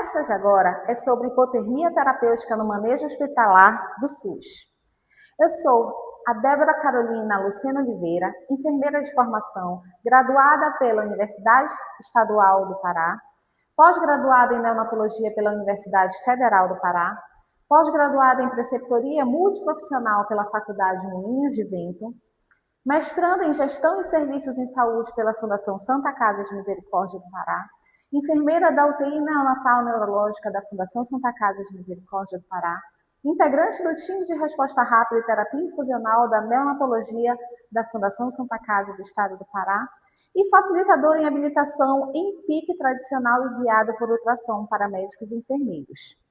palestra de agora é sobre hipotermia terapêutica no manejo hospitalar do SUS. Eu sou a Débora Carolina Lucena Oliveira, enfermeira de formação, graduada pela Universidade Estadual do Pará, pós-graduada em neonatologia pela Universidade Federal do Pará, pós-graduada em preceptoria multiprofissional pela Faculdade Moinhos de Vento, mestranda em Gestão e Serviços em Saúde pela Fundação Santa Casa de Misericórdia do Pará, enfermeira da UTI neonatal neurológica da Fundação Santa Casa de Misericórdia do Pará, integrante do time de resposta rápida e terapia infusional da neonatologia da Fundação Santa Casa do Estado do Pará e facilitadora em habilitação em PIC tradicional e guiada por ultrassom para médicos e enfermeiros.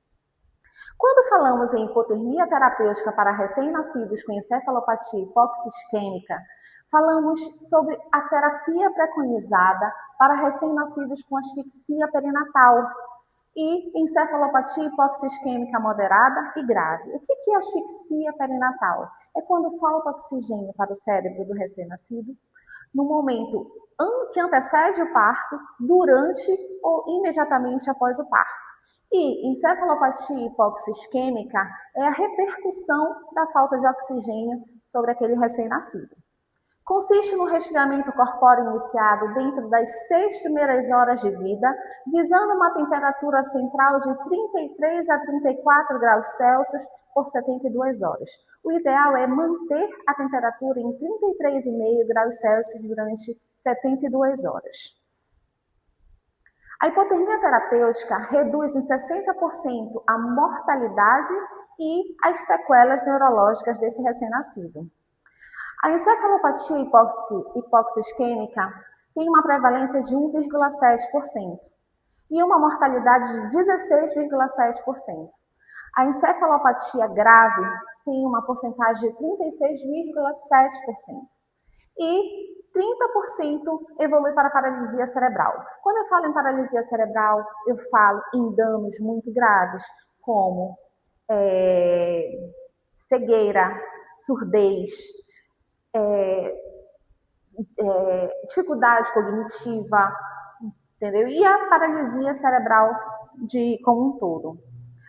Quando falamos em hipotermia terapêutica para recém-nascidos com encefalopatia hipoxia-isquêmica, falamos sobre a terapia preconizada para recém-nascidos com asfixia perinatal e encefalopatia hipoxia-isquêmica moderada e grave. O que é asfixia perinatal? É quando falta oxigênio para o cérebro do recém-nascido no momento que antecede o parto, durante ou imediatamente após o parto. E encefalopatia hipoxia-isquêmica é a repercussão da falta de oxigênio sobre aquele recém-nascido. Consiste no resfriamento corpóreo iniciado dentro das 6 primeiras horas de vida, visando uma temperatura central de 33 a 34 graus Celsius por 72 horas. O ideal é manter a temperatura em 33,5 graus Celsius durante 72 horas. A hipotermia terapêutica reduz em 60% a mortalidade e as sequelas neurológicas desse recém-nascido. A encefalopatia hipoxia-isquêmica tem uma prevalência de 1,7% e uma mortalidade de 16,7%. A encefalopatia grave tem uma porcentagem de 36,7%. E 30% evolui para paralisia cerebral. Quando eu falo em paralisia cerebral, eu falo em danos muito graves, como cegueira, surdez, dificuldade cognitiva, entendeu? E a paralisia cerebral como um todo.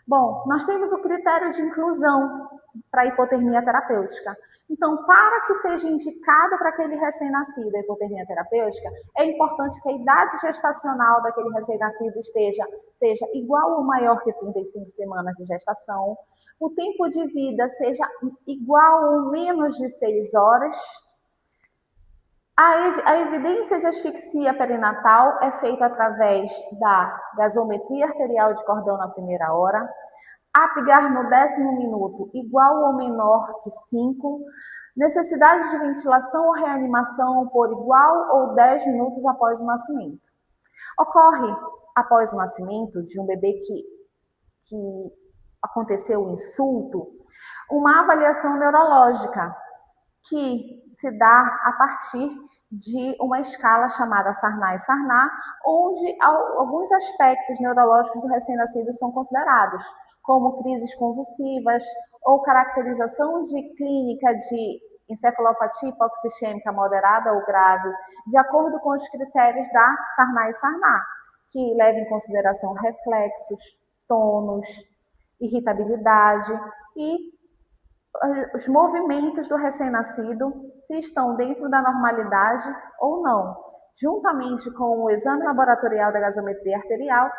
Bom, nós temos o critério de inclusão para a hipotermia terapêutica. Então, para que seja indicado para aquele recém-nascido a hipotermia terapêutica, é importante que a idade gestacional daquele recém-nascido seja igual ou maior que 35 semanas de gestação, o tempo de vida seja igual ou menos de 6 horas. A evidência de asfixia perinatal é feita através da gasometria arterial de cordão na primeira hora, Apgar no 10º minuto igual ou menor que 5, necessidade de ventilação ou reanimação por igual ou 10 minutos após o nascimento. Ocorre, após o nascimento de um bebê que aconteceu o insulto, uma avaliação neurológica que se dá a partir de uma escala chamada Sarnar, onde alguns aspectos neurológicos do recém-nascido são considerados, como crises convulsivas ou caracterização de clínica de encefalopatia hipoxia-isquêmica moderada ou grave, de acordo com os critérios da Sarnar, que leva em consideração reflexos, tônus, irritabilidade e os movimentos do recém-nascido, se estão dentro da normalidade ou não. Juntamente com o exame laboratorial da gasometria arterial,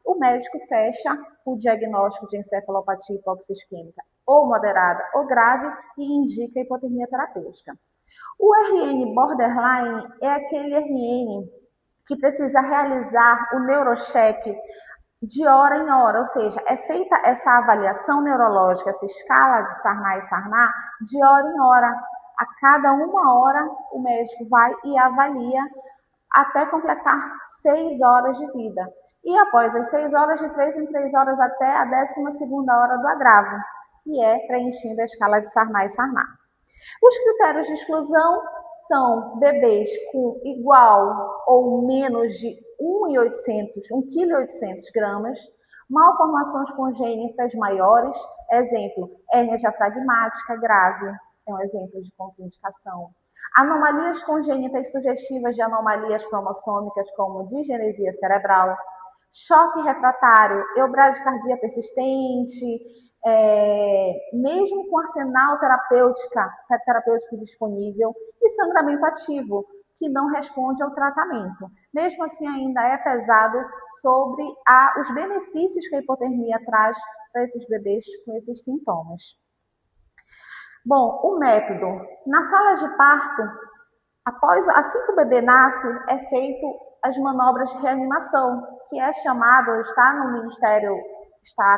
o médico fecha o diagnóstico de encefalopatia hipoxia-isquêmica ou moderada ou grave e indica a hipotermia terapêutica. O RN borderline é aquele RN que precisa realizar o neurocheck de hora em hora, ou seja, é feita essa avaliação neurológica, essa escala de Sarnar de hora em hora. A cada 1 hora, o médico vai e avalia até completar 6 horas de vida. E após as 6 horas, de 3 em 3 horas até a 12ª hora do agravo, e é preenchendo a escala de Sarnar. Os critérios de exclusão são bebês com igual ou menos de 1,8 kg, malformações congênitas maiores, exemplo, hérnia diafragmática grave, é um exemplo de contraindicação. Anomalias congênitas sugestivas de anomalias cromossômicas, como digenesia cerebral, choque refratário, eubradicardia persistente, mesmo com arsenal terapêutico disponível, e sangramento ativo, que não responde ao tratamento. Mesmo assim, ainda é pesado sobre os benefícios que a hipotermia traz para esses bebês com esses sintomas. Bom, o método. Na sala de parto, assim que o bebê nasce, é feito as manobras de reanimação, que é chamado,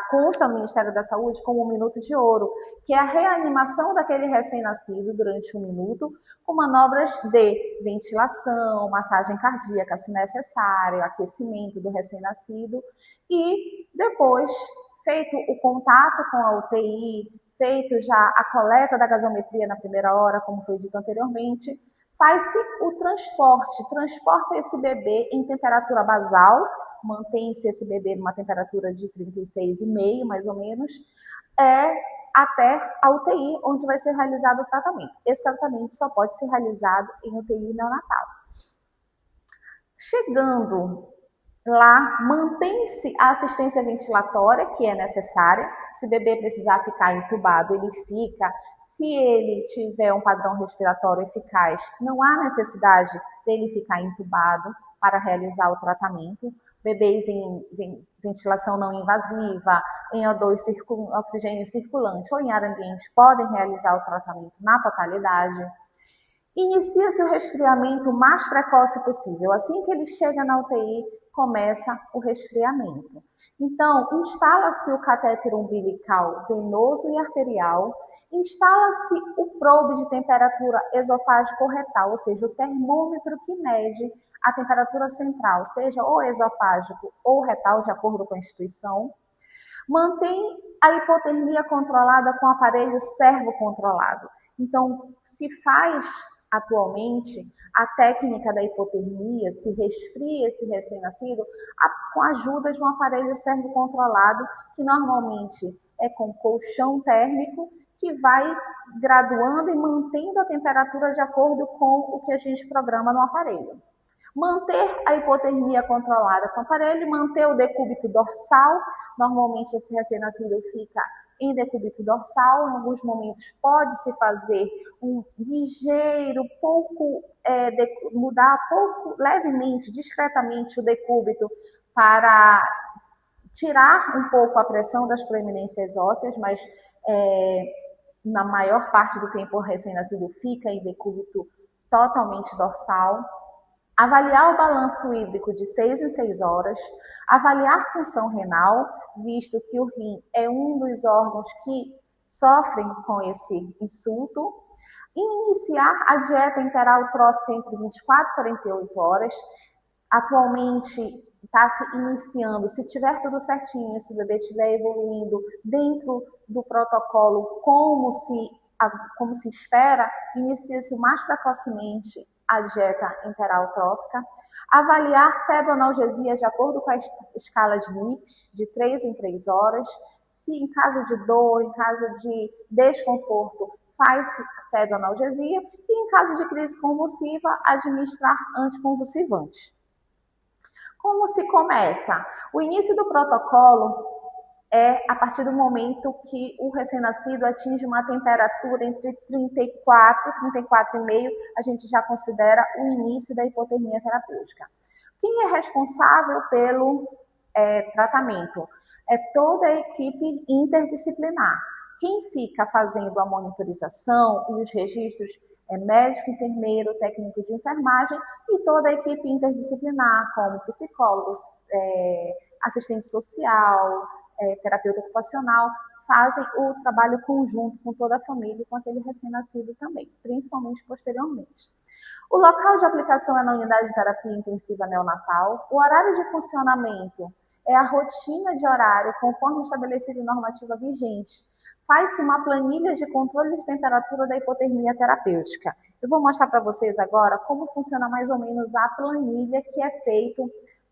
consta no Ministério da Saúde como 1 minuto de ouro, que é a reanimação daquele recém-nascido durante 1 minuto, com manobras de ventilação, massagem cardíaca, se necessário, aquecimento do recém-nascido, e depois, feito o contato com a UTI, feito já a coleta da gasometria na primeira hora, como foi dito anteriormente, faz-se o transporta esse bebê em temperatura basal, mantém-se esse bebê numa temperatura de 36,5, mais ou menos, até a UTI, onde vai ser realizado o tratamento. Esse tratamento só pode ser realizado em UTI neonatal. Chegando lá, mantém-se a assistência ventilatória, que é necessária. Se o bebê precisar ficar entubado, ele fica. Se ele tiver um padrão respiratório eficaz, não há necessidade dele ficar entubado para realizar o tratamento. Bebês em ventilação não invasiva, em O2 oxigênio circulante ou em ar ambiente podem realizar o tratamento na totalidade. Inicia-se o resfriamento o mais precoce possível. Assim que ele chega na UTI, começa o resfriamento. Então, instala-se o catéter umbilical venoso e arterial, instala-se o probe de temperatura esofágico-retal, ou seja, o termômetro que mede a temperatura central, seja ou esofágico ou retal, de acordo com a instituição. Mantém a hipotermia controlada com aparelho servocontrolado. Então, se faz atualmente a técnica da hipotermia, se resfria esse recém-nascido com a ajuda de um aparelho servocontrolado, que normalmente é com colchão térmico, que vai graduando e mantendo a temperatura de acordo com o que a gente programa no aparelho. Manter a hipotermia controlada com o aparelho, manter o decúbito dorsal, normalmente esse recém-nascido fica em decúbito dorsal, em alguns momentos pode-se fazer um ligeiro, mudar levemente, discretamente o decúbito para tirar um pouco a pressão das proeminências ósseas, mas na maior parte do tempo o recém-nascido fica em decúbito totalmente dorsal. Avaliar o balanço hídrico de 6 em 6 horas, avaliar função renal, visto que o rim é um dos órgãos que sofrem com esse insulto, iniciar a dieta enteral trófica entre 24 e 48 horas. Atualmente está se iniciando, se tiver tudo certinho, se o bebê estiver evoluindo dentro do protocolo como se espera, inicia-se o mais precocemente a dieta enterotrófica, avaliar cedoanalgesia de acordo com a escala de NIPS, de 3 em 3 horas, se em caso de dor, em caso de desconforto, faz-se cedoanalgesia e em caso de crise convulsiva, administrar anticonvulsivantes. Como se começa? O início do protocolo é a partir do momento que o recém-nascido atinge uma temperatura entre 34 e 34,5, a gente já considera o início da hipotermia terapêutica. Quem é responsável pelo tratamento? É toda a equipe interdisciplinar. Quem fica fazendo a monitorização e os registros é médico, enfermeiro, técnico de enfermagem e toda a equipe interdisciplinar, como psicólogos, assistente social, terapeuta ocupacional, fazem o trabalho conjunto com toda a família e com aquele recém-nascido também, principalmente posteriormente. O local de aplicação é na unidade de terapia intensiva neonatal. O horário de funcionamento é a rotina de horário conforme estabelecido em normativa vigente. Faz-se uma planilha de controle de temperatura da hipotermia terapêutica. Eu vou mostrar para vocês agora como funciona mais ou menos a planilha que é feita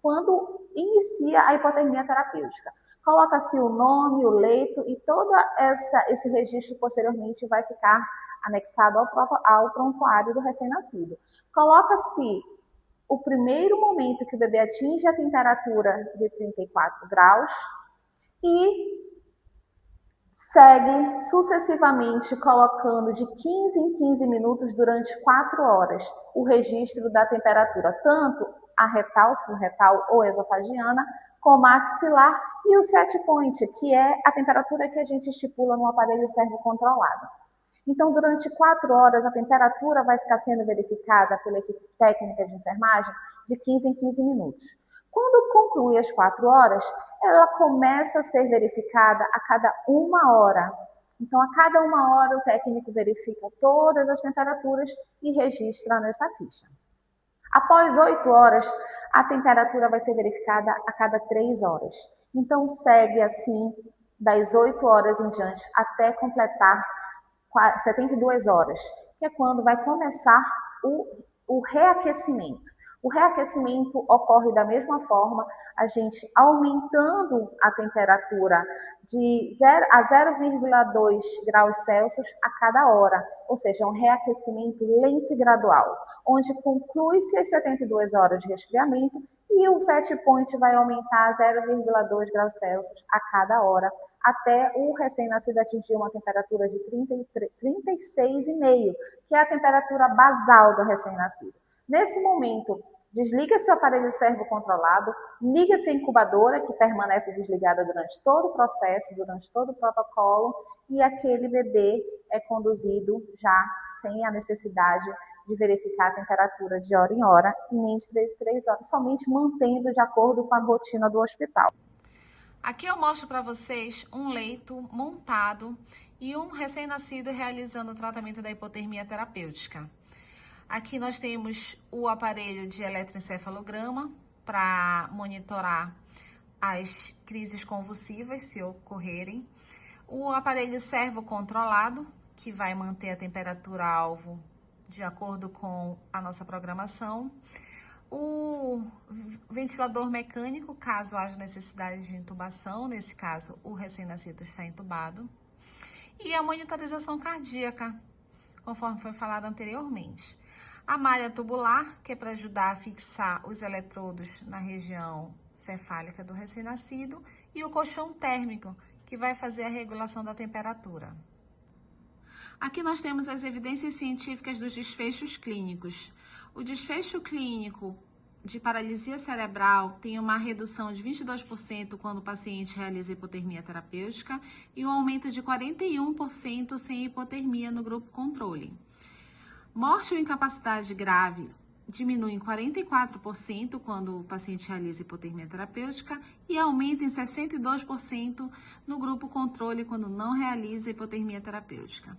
quando inicia a hipotermia terapêutica. Coloca-se o nome, o leito e todo esse registro posteriormente vai ficar anexado ao prontuário do recém-nascido. Coloca-se o primeiro momento que o bebê atinge a temperatura de 34 graus e segue sucessivamente colocando de 15 em 15 minutos durante 4 horas o registro da temperatura, tanto a retal, se for retal ou esofagiana, como a axilar e o set point, que é a temperatura que a gente estipula no aparelho servo-controlado. Então, durante 4 horas, a temperatura vai ficar sendo verificada pela equipe técnica de enfermagem de 15 em 15 minutos. Quando conclui as 4 horas, ela começa a ser verificada a cada 1 hora. Então, a cada 1 hora, o técnico verifica todas as temperaturas e registra nessa ficha. Após 8 horas, a temperatura vai ser verificada a cada 3 horas. Então, segue assim das 8 horas em diante até completar 72 horas, que é quando vai começar o reaquecimento. O reaquecimento ocorre da mesma forma, a gente aumentando a temperatura de 0 a 0,2 graus Celsius a cada hora, ou seja, um reaquecimento lento e gradual, onde conclui-se as 72 horas de resfriamento e o set point vai aumentar a 0,2 graus Celsius a cada hora, até o recém-nascido atingir uma temperatura de 36,5, que é a temperatura basal do recém-nascido. Nesse momento, desliga-se o aparelho servo-controlado, liga-se a incubadora, que permanece desligada durante todo o processo, durante todo o protocolo, e aquele bebê é conduzido já sem a necessidade de verificar a temperatura de hora em hora, e nem de 3 em 3 horas, somente mantendo de acordo com a rotina do hospital. Aqui eu mostro para vocês um leito montado e um recém-nascido realizando o tratamento da hipotermia terapêutica. Aqui nós temos o aparelho de eletroencefalograma para monitorar as crises convulsivas, se ocorrerem. O aparelho servo-controlado, que vai manter a temperatura-alvo de acordo com a nossa programação. O ventilador mecânico, caso haja necessidade de intubação, nesse caso o recém-nascido está intubado. E a monitorização cardíaca, conforme foi falado anteriormente. A malha tubular, que é para ajudar a fixar os eletrodos na região cefálica do recém-nascido, e o colchão térmico, que vai fazer a regulação da temperatura. Aqui nós temos as evidências científicas dos desfechos clínicos. O desfecho clínico de paralisia cerebral tem uma redução de 22% quando o paciente realiza hipotermia terapêutica e um aumento de 41% sem hipotermia no grupo controle. Morte ou incapacidade grave diminui em 44% quando o paciente realiza hipotermia terapêutica e aumenta em 62% no grupo controle quando não realiza hipotermia terapêutica.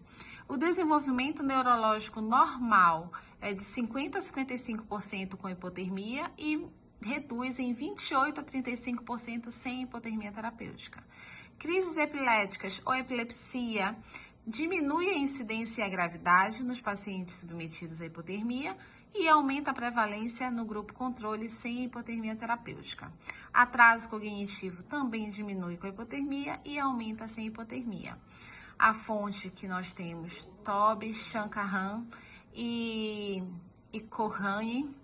O desenvolvimento neurológico normal é de 50% a 55% com hipotermia e reduz em 28% a 35% sem hipotermia terapêutica. Crises epiléticas ou epilepsia diminui a incidência e a gravidade nos pacientes submetidos à hipotermia e aumenta a prevalência no grupo controle sem hipotermia terapêutica. Atraso cognitivo também diminui com a hipotermia e aumenta sem hipotermia. A fonte que nós temos, Toby, Shankaran e Kohane,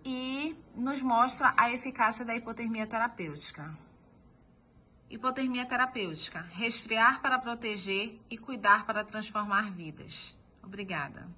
e nos mostra a eficácia da hipotermia terapêutica. Hipotermia terapêutica, resfriar para proteger e cuidar para transformar vidas. Obrigada.